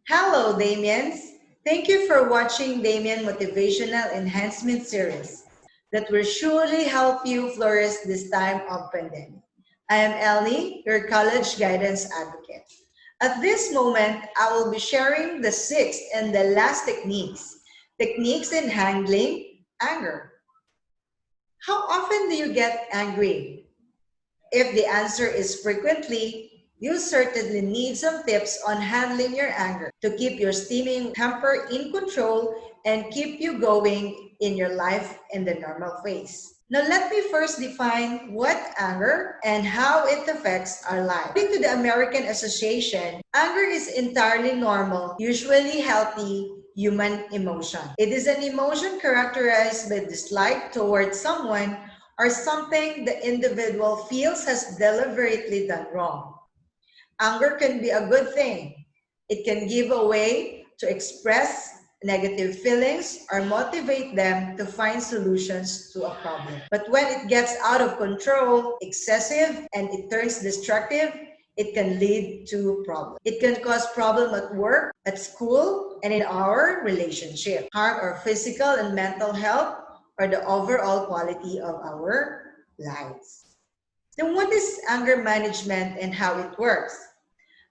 Hello, Damians. Thank you for watching Damean Motivational Enhancement series that will surely help you flourish this time of pandemic. I am Elnie, your college guidance advocate. At this moment, I will be sharing the sixth and the last techniques in handling anger. How often do you get angry? If the answer is frequently, you certainly need some tips on handling your anger to keep your steaming temper in control and keep you going in your life in the normal phase. Now, let me first define what anger and how it affects our life. According to the American Association, anger is entirely normal, usually healthy human emotion. It is an emotion characterized by dislike towards someone or something the individual feels has deliberately done wrong. Anger can be a good thing. It can give a way to express negative feelings or motivate them to find solutions to a problem. But when it gets out of control, excessive, and it turns destructive, it can lead to problems. It can cause problems at work, at school, and in our relationship, harm our physical and mental health, or the overall quality of our lives. Then what is anger management and how it works?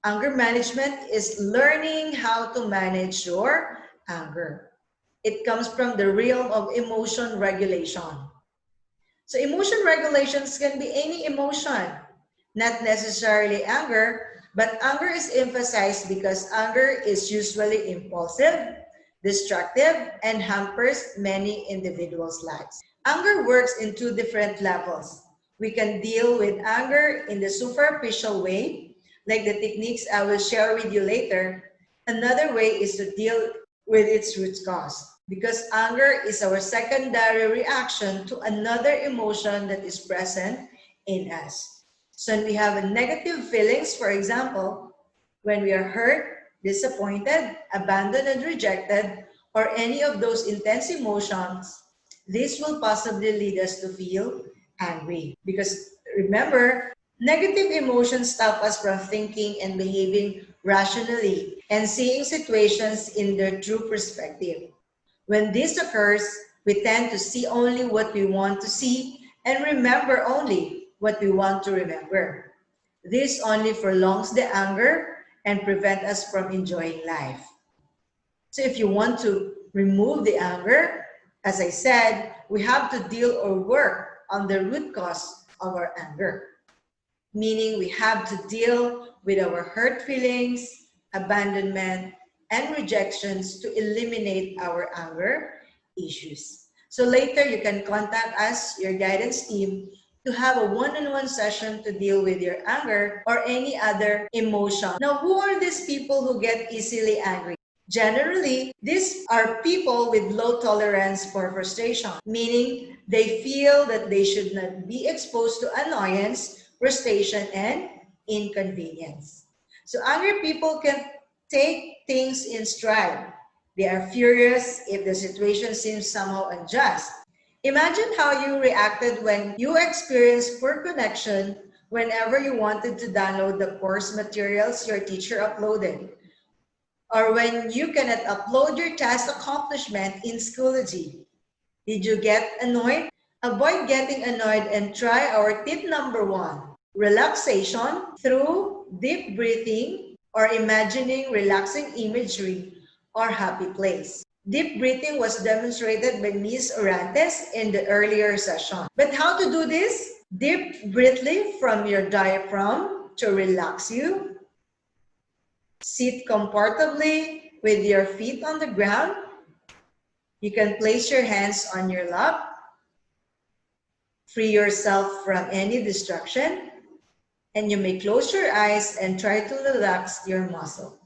Anger management is learning how to manage your anger. It comes from the realm of emotion regulation. So emotion regulations can be any emotion, not necessarily anger, but anger is emphasized because anger is usually impulsive, destructive, and hampers many individuals' lives. Anger works in two different levels. We can deal with anger in the superficial way, like the techniques I will share with you later. Another way is to deal with its root cause, because anger is our secondary reaction to another emotion that is present in us. So when we have a negative feelings, for example, when we are hurt, disappointed, abandoned, and rejected, or any of those intense emotions, this will possibly lead us to feel angry. Because remember, negative emotions stop us from thinking and behaving rationally and seeing situations in their true perspective. When this occurs, we tend to see only what we want to see and remember only what we want to remember. This only prolongs the anger and prevent us from enjoying life. So if you want to remove the anger, as I said, we have to deal or work on the root cause of our anger. Meaning we have to deal with our hurt feelings, abandonment, and rejections to eliminate our anger issues. So later you can contact us, your guidance team, to have a one-on-one session to deal with your anger or any other emotion. Now, who are these people who get easily angry? Generally, these are people with low tolerance for frustration, meaning they feel that they should not be exposed to annoyance, frustration, and inconvenience. So angry people can take things in stride. They are furious if the situation seems somehow unjust. Imagine how you reacted when you experienced poor connection whenever you wanted to download the course materials your teacher uploaded, or when you cannot upload your task accomplishment in Schoology. Did you get annoyed? Avoid getting annoyed and try our tip number one, relaxation through deep breathing or imagining relaxing imagery or happy place. Deep breathing was demonstrated by Ms. Orantes in the earlier session. But how to do this? Deep breathly from your diaphragm to relax you. Sit comfortably with your feet on the ground. You can place your hands on your lap. Free yourself from any distraction. And you may close your eyes and try to relax your muscle.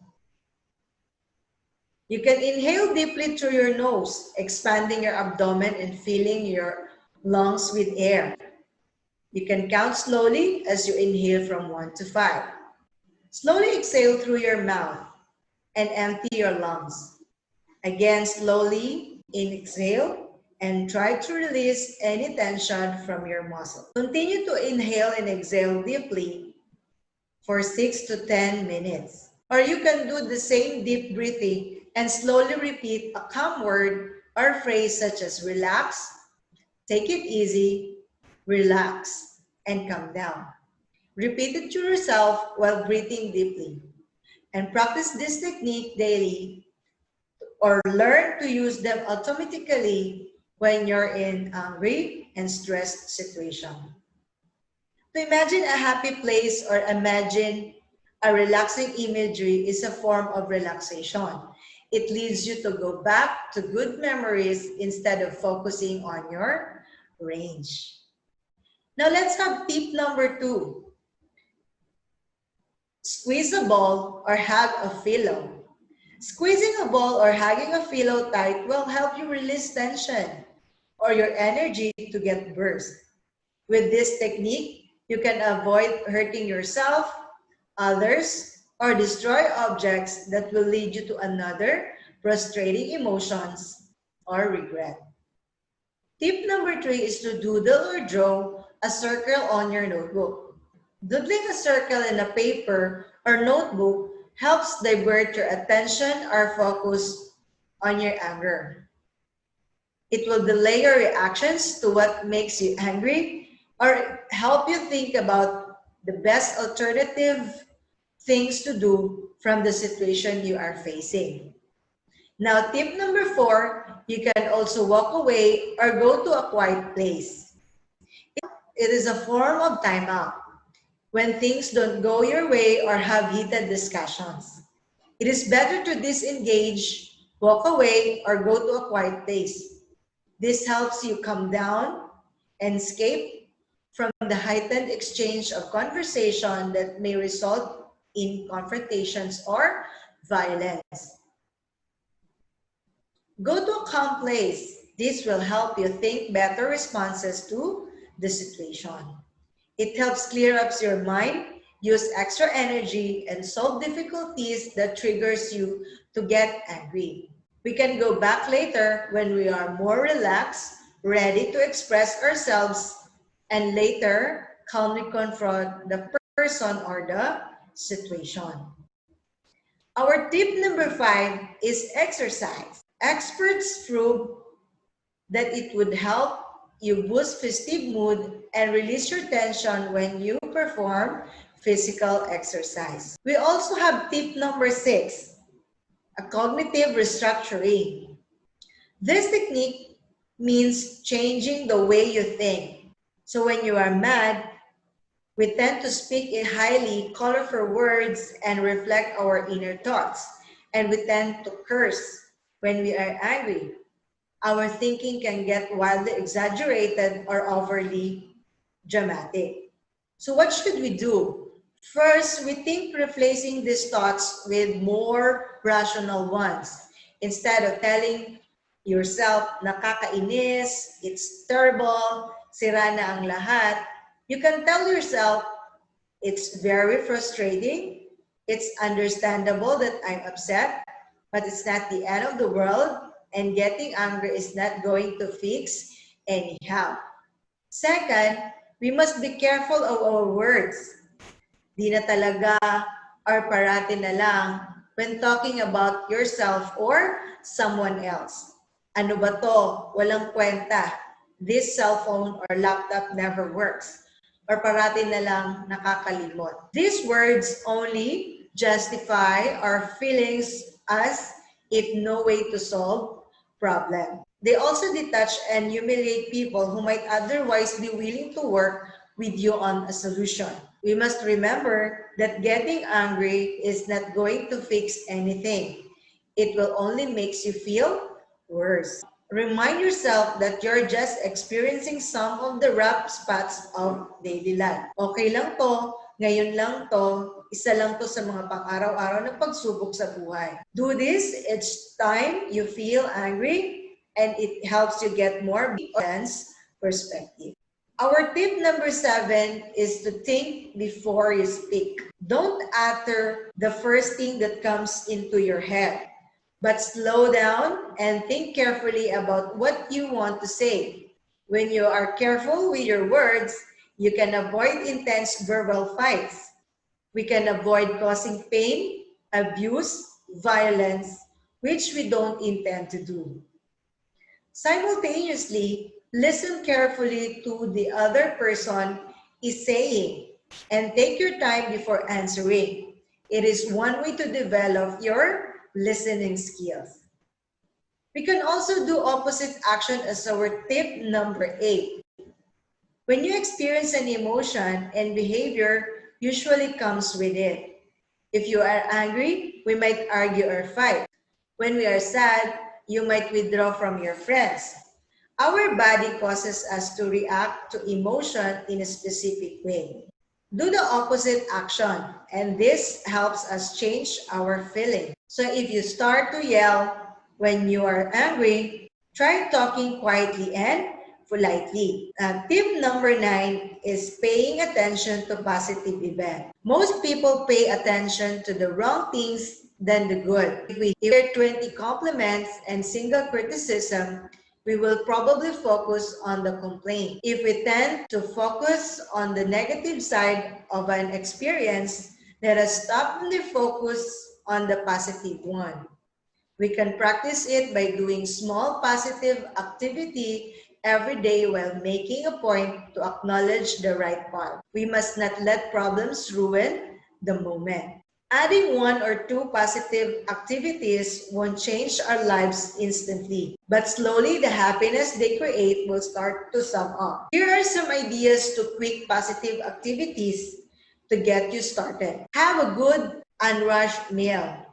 You can inhale deeply through your nose, expanding your abdomen and filling your lungs with air. You can count slowly as you inhale from 1 to 5. Slowly exhale through your mouth and empty your lungs. Again, slowly exhale and try to release any tension from your muscle. Continue to inhale and exhale deeply for 6 to 10 minutes. Or you can do the same deep breathing and slowly repeat a calm word or phrase such as relax, take it easy, relax, and calm down. Repeat it to yourself while breathing deeply. And practice this technique daily or learn to use them automatically when you're in angry and stressed situation. To imagine a happy place or imagine a relaxing imagery is a form of relaxation. It leads you to go back to good memories instead of focusing on your range. Now let's have tip number 2. Squeeze a ball or hug a pillow. Squeezing a ball or hugging a pillow tight will help you release tension or your energy to get burst. With this technique, you can avoid hurting yourself, others, or destroy objects that will lead you to another frustrating emotions or regret. Tip number 3 is to doodle or draw a circle on your notebook. Doodling a circle in a paper or notebook helps divert your attention or focus on your anger. It will delay your reactions to what makes you angry or help you think about the best alternative things to do from the situation you are facing. Now, tip number 4, you can also walk away or go to a quiet place. It is a form of timeout when things don't go your way or have heated discussions. It is better to disengage, walk away, or go to a quiet place. This helps you calm down and escape from the heightened exchange of conversation that may result in confrontations or violence. Go to a calm place. This will help you think better responses to the situation. It helps clear up your mind, use extra energy, and solve difficulties that triggers you to get angry. We can go back later when we are more relaxed, ready to express ourselves, and later calmly confront the person or the situation. Our tip number 5 is exercise. Experts prove that it would help you boost festive mood and release your tension when you perform physical exercise. We also have tip number 6, a cognitive restructuring. This technique means changing the way you think. So when you are mad, we tend to speak in highly colorful words and reflect our inner thoughts. And we tend to curse when we are angry. Our thinking can get wildly exaggerated or overly dramatic. So what should we do? First, we think replacing these thoughts with more rational ones. Instead of telling yourself, nakakainis, it's terrible, sira na ang lahat, you can tell yourself, it's very frustrating, it's understandable that I'm upset, but it's not the end of the world, and getting angry is not going to fix anyhow. Second, we must be careful of our words. Di na talaga or parati na lang when talking about yourself or someone else. Ano ba to? Walang kwenta. This cell phone or laptop never works. Or parati na lang nakakalimot. These words only justify our feelings as if no way to solve problem. They also detach and humiliate people who might otherwise be willing to work with you on a solution. We must remember that getting angry is not going to fix anything. It will only make you feel worse. Remind yourself that you're just experiencing some of the rough spots of daily life. Okay lang to, ngayon lang to, isa lang to sa mga pang-araw-araw na pagsubok sa buhay. Do this each time you feel angry and it helps you get more balanced perspective. Our tip number 7 is to think before you speak. Don't utter the first thing that comes into your head, but slow down and think carefully about what you want to say. When you are careful with your words, you can avoid intense verbal fights. We can avoid causing pain abuse, violence, which we don't intend to do. Simultaneously, listen carefully to the other person is saying and take your time before answering. It is one way to develop your listening skills. We can also do opposite action as our tip number 8. When you experience an emotion and behavior usually comes with it. If you are angry, we might argue or fight. When we are sad, you might withdraw from your friends. Our body causes us to react to emotion in a specific way. Do the opposite action, and this helps us change our feeling. So if you start to yell when you are angry, try talking quietly and politely. Tip number 9 is paying attention to positive events. Most people pay attention to the wrong things than the good. If we hear 20 compliments and single criticism, we will probably focus on the complaint. If we tend to focus on the negative side of an experience, let us stop and focus on the positive one. We can practice it by doing small positive activity every day while making a point to acknowledge the right part. We must not let problems ruin the moment. Adding 1 or 2 positive activities won't change our lives instantly, but slowly the happiness they create will start to sum up. Here are some ideas to quick positive activities to get you started. Have a good unrushed meal.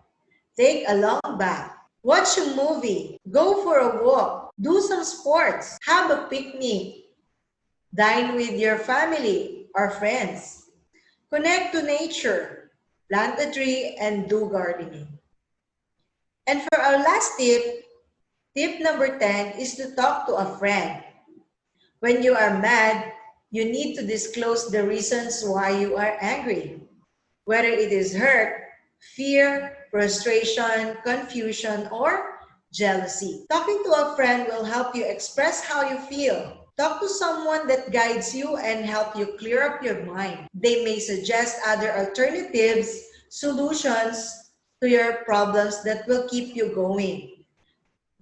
Take a long bath. Watch a movie. Go for a walk. Do some sports. Have a picnic. Dine with your family or friends. Connect to nature. Plant a tree and do gardening. And for our last tip, tip number 10 is to talk to a friend. When you are mad, you need to disclose the reasons why you are angry. Whether it is hurt, fear, frustration, confusion, or jealousy. Talking to a friend will help you express how you feel. Talk to someone that guides you and help you clear up your mind. They may suggest other alternatives, solutions to your problems that will keep you going.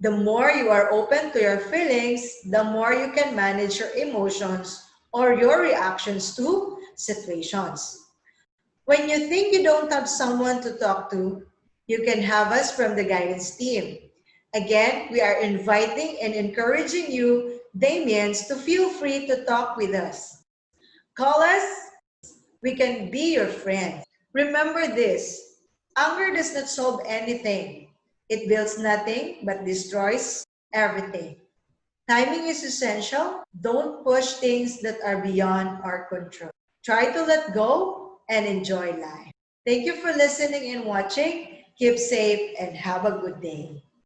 The more you are open to your feelings, the more you can manage your emotions or your reactions to situations. When you think you don't have someone to talk to, you can have us from the guidance team. Again, we are inviting and encouraging you, Damians, to feel free to talk with us. Call us, we can be your friend. Remember this, anger does not solve anything. It builds nothing but destroys everything. Timing is essential. Don't push things that are beyond our control. Try to let go and enjoy life. Thank you for listening and watching. Keep safe and have a good day.